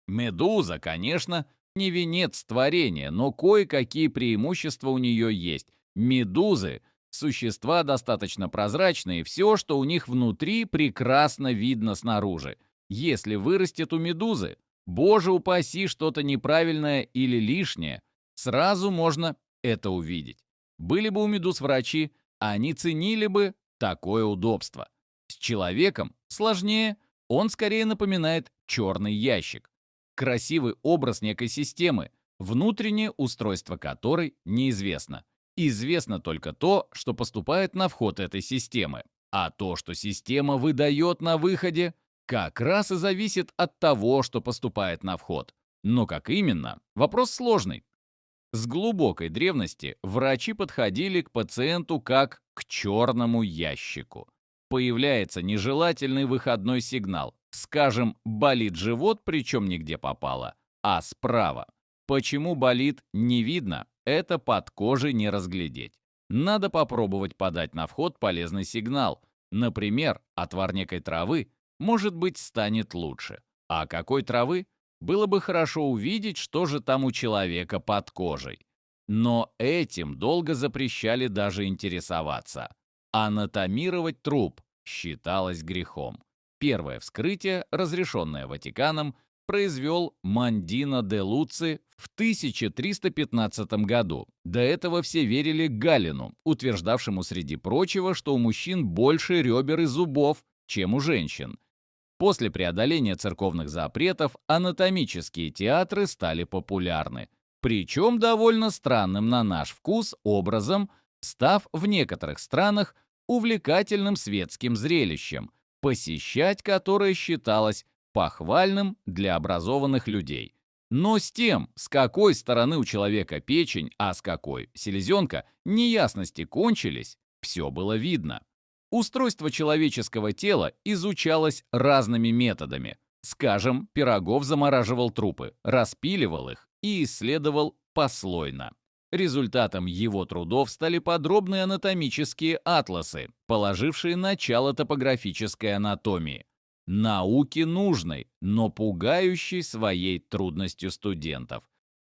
Медуза, конечно, не венец творения, но кое-какие преимущества у нее есть. Медузы — существа достаточно прозрачные, все, что у них внутри, прекрасно видно снаружи. Если вырастет у медузы, боже упаси, что-то неправильное или лишнее, сразу можно это увидеть. Были бы у медуз врачи, они ценили бы такое удобство. С человеком сложнее, он скорее напоминает черный ящик. Красивый образ некой системы, внутреннее устройство которой неизвестно. Известно только то, что поступает на вход этой системы. А то, что система выдает на выходе, как раз и зависит от того, что поступает на вход. Но как именно? Вопрос сложный. С глубокой древности врачи подходили к пациенту как к черному ящику. Появляется нежелательный выходной сигнал. Скажем, болит живот, причем нигде попало, а справа. Почему болит, не видно, это под кожей не разглядеть. Надо попробовать подать на вход полезный сигнал. Например, отвар некой травы, может быть, станет лучше. А какой травы? Было бы хорошо увидеть, что же там у человека под кожей. Но этим долго запрещали даже интересоваться. Анатомировать труп считалось грехом. Первое вскрытие, разрешенное Ватиканом, произвел Мандино де Луци в 1315 году. До этого все верили Галину, утверждавшему среди прочего, что у мужчин больше ребер и зубов, чем у женщин. После преодоления церковных запретов анатомические театры стали популярны, причем довольно странным на наш вкус образом, став в некоторых странах увлекательным светским зрелищем, посещать которое считалось похвальным для образованных людей. Но с тем, с какой стороны у человека печень, а с какой селезенка, неясности кончились, все было видно. Устройство человеческого тела изучалось разными методами. Скажем, Пирогов замораживал трупы, распиливал их и исследовал послойно. Результатом его трудов стали подробные анатомические атласы, положившие начало топографической анатомии. Науке нужной, но пугающей своей трудностью студентов.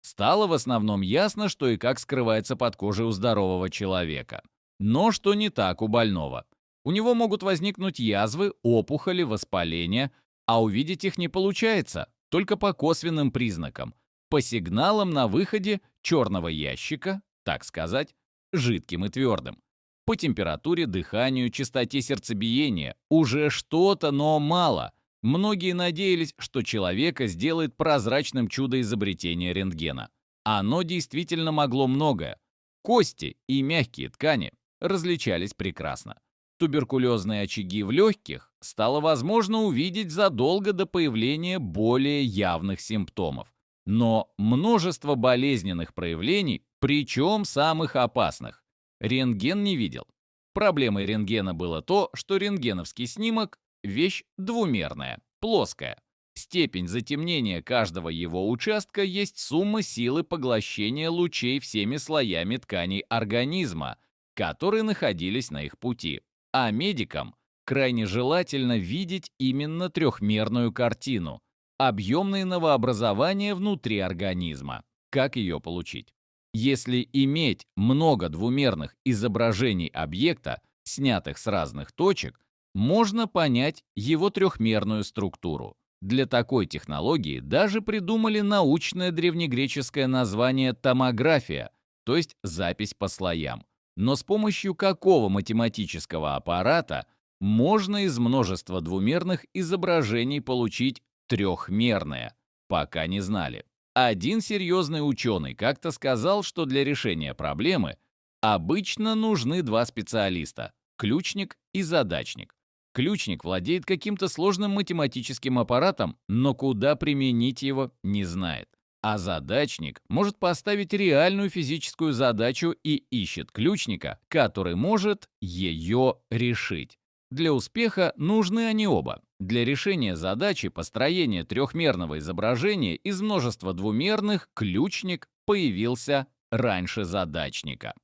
Стало в основном ясно, что и как скрывается под кожей у здорового человека. Но что не так у больного. У него могут возникнуть язвы, опухоли, воспаления, а увидеть их не получается, только по косвенным признакам, по сигналам на выходе черного ящика, так сказать, жидким и твердым. По температуре, дыханию, частоте сердцебиения. Уже что-то, но мало. Многие надеялись, что человека сделает прозрачным чудо изобретения рентгена. Оно действительно могло многое. Кости и мягкие ткани различались прекрасно. Туберкулезные очаги в легких стало возможно увидеть задолго до появления более явных симптомов. Но множество болезненных проявлений, причем самых опасных, рентген не видел. Проблемой рентгена было то, что рентгеновский снимок – вещь двумерная, плоская. Степень затемнения каждого его участка есть сумма силы поглощения лучей всеми слоями тканей организма, которые находились на их пути. А медикам крайне желательно видеть именно трехмерную картину, объемные новообразования внутри организма. Как ее получить? Если иметь много двумерных изображений объекта, снятых с разных точек, можно понять его трехмерную структуру. Для такой технологии даже придумали научное древнегреческое название томография, то есть запись по слоям. Но с помощью какого математического аппарата можно из множества двумерных изображений получить трехмерное? Пока не знали. Один серьезный ученый как-то сказал, что для решения проблемы обычно нужны два специалиста – ключник и задачник. Ключник владеет каким-то сложным математическим аппаратом, но куда применить его не знает. А задачник может поставить реальную физическую задачу и ищет ключника, который может ее решить. Для успеха нужны они оба. Для решения задачи построения трехмерного изображения из множества двумерных ключник появился раньше задачника.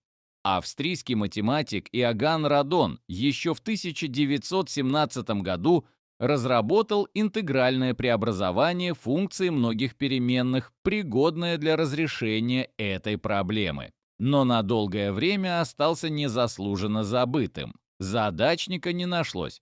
Австрийский математик Иоганн Радон еще в 1917 году разработал интегральное преобразование функций многих переменных, пригодное для разрешения этой проблемы. Но на долгое время остался незаслуженно забытым. Задачника не нашлось.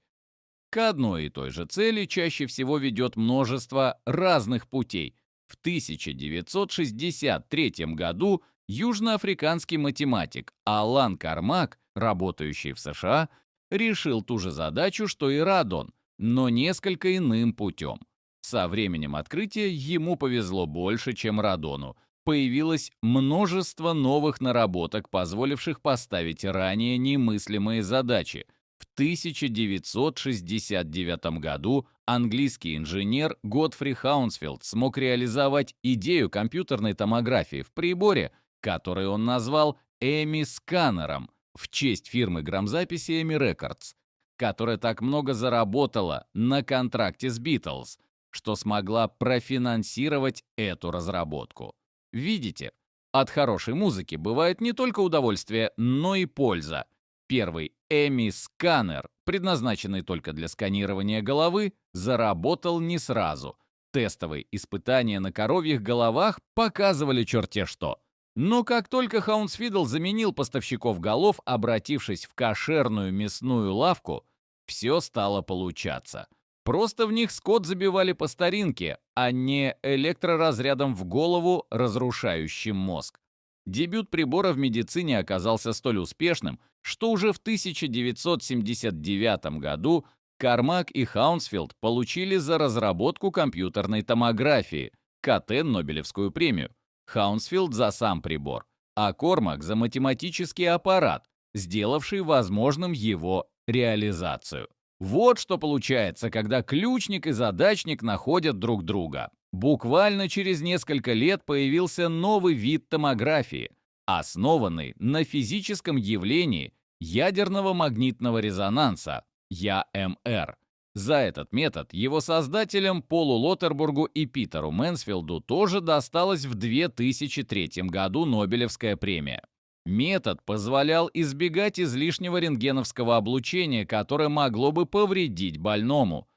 К одной и той же цели чаще всего ведет множество разных путей. В 1963 году южноафриканский математик Алан Кармак, работающий в США, решил ту же задачу, что и Радон, но несколько иным путем. Со временем открытия ему повезло больше, чем Радону. Появилось множество новых наработок, позволивших поставить ранее немыслимые задачи. В 1969 году английский инженер Годфри Хаунсфилд смог реализовать идею компьютерной томографии в приборе, который он назвал Эми-сканером в честь фирмы грамзаписи Эми Рекордс, которая так много заработала на контракте с Beatles, что смогла профинансировать эту разработку. Видите, от хорошей музыки бывает не только удовольствие, но и польза. Первый Эми-сканер, предназначенный только для сканирования головы, заработал не сразу. Тестовые испытания на коровьих головах показывали черте что. Но как только Хаунсфидл заменил поставщиков голов, обратившись в кошерную мясную лавку, все стало получаться. Просто в них скот забивали по старинке, а не электроразрядом в голову, разрушающим мозг. Дебют прибора в медицине оказался столь успешным, что уже в 1979 году Кармак и Хаунсфилд получили за разработку компьютерной томографии КТ Нобелевскую премию. Хаунсфилд за сам прибор, а Кормак за математический аппарат, сделавший возможным его реализацию. Вот что получается, когда ключник и задачник находят друг друга. Буквально через несколько лет появился новый вид томографии, основанный на физическом явлении ядерного магнитного резонанса, ЯМР. За этот метод его создателям Полу Лоттербургу и Питеру Мэнсфилду тоже досталась в 2003 году Нобелевская премия. Метод позволял избегать излишнего рентгеновского облучения, которое могло бы повредить больному.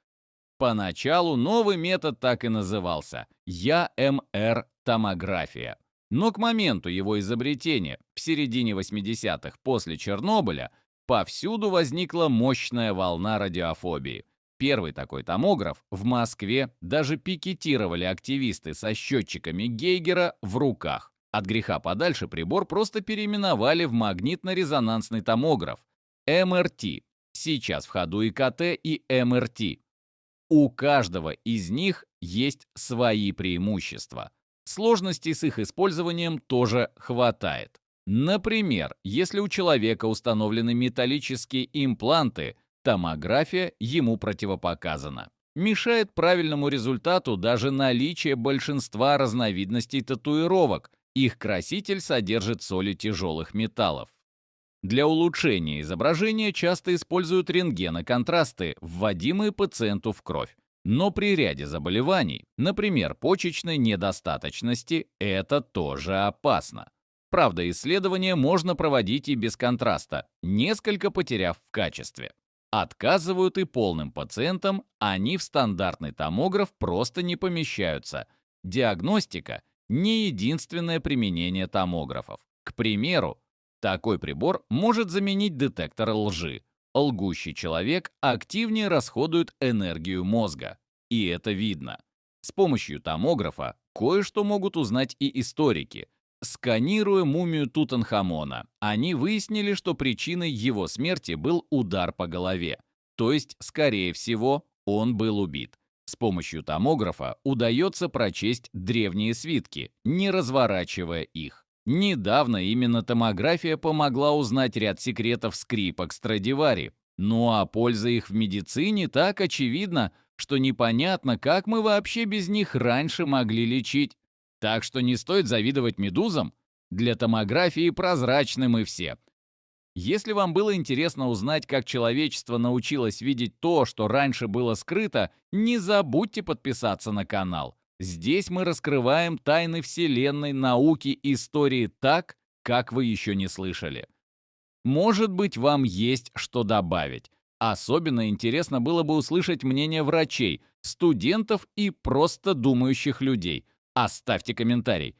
Поначалу новый метод так и назывался – ЯМР-томография. Но к моменту его изобретения, в середине 80-х после Чернобыля, повсюду возникла мощная волна радиофобии. Первый такой томограф в Москве даже пикетировали активисты со счетчиками Гейгера в руках. От греха подальше прибор просто переименовали в магнитно-резонансный томограф – МРТ. Сейчас в ходу и КТ, и МРТ. У каждого из них есть свои преимущества. Сложностей с их использованием тоже хватает. Например, если у человека установлены металлические импланты, томография ему противопоказана. Мешает правильному результату даже наличие большинства разновидностей татуировок. Их краситель содержит соли тяжелых металлов. Для улучшения изображения часто используют рентгеноконтрасты, вводимые пациенту в кровь. Но при ряде заболеваний, например, почечной недостаточности, это тоже опасно. Правда, исследования можно проводить и без контраста, несколько потеряв в качестве. Отказывают и полным пациентам, они в стандартный томограф просто не помещаются. Диагностика – не единственное применение томографов. К примеру, такой прибор может заменить детектор лжи. Лгущий человек активнее расходует энергию мозга. И это видно. С помощью томографа кое-что могут узнать и историки. Сканируя мумию Тутанхамона, они выяснили, что причиной его смерти был удар по голове. То есть, скорее всего, он был убит. С помощью томографа удается прочесть древние свитки, не разворачивая их. Недавно именно томография помогла узнать ряд секретов скрипок Страдивари. Ну а польза их в медицине так очевидна, что непонятно, как мы вообще без них раньше могли лечить. Так что не стоит завидовать медузам. Для томографии прозрачны мы все. Если вам было интересно узнать, как человечество научилось видеть то, что раньше было скрыто, не забудьте подписаться на канал. Здесь мы раскрываем тайны Вселенной, науки, истории так, как вы еще не слышали. Может быть, вам есть что добавить. Особенно интересно было бы услышать мнение врачей, студентов и просто думающих людей. Оставьте комментарий.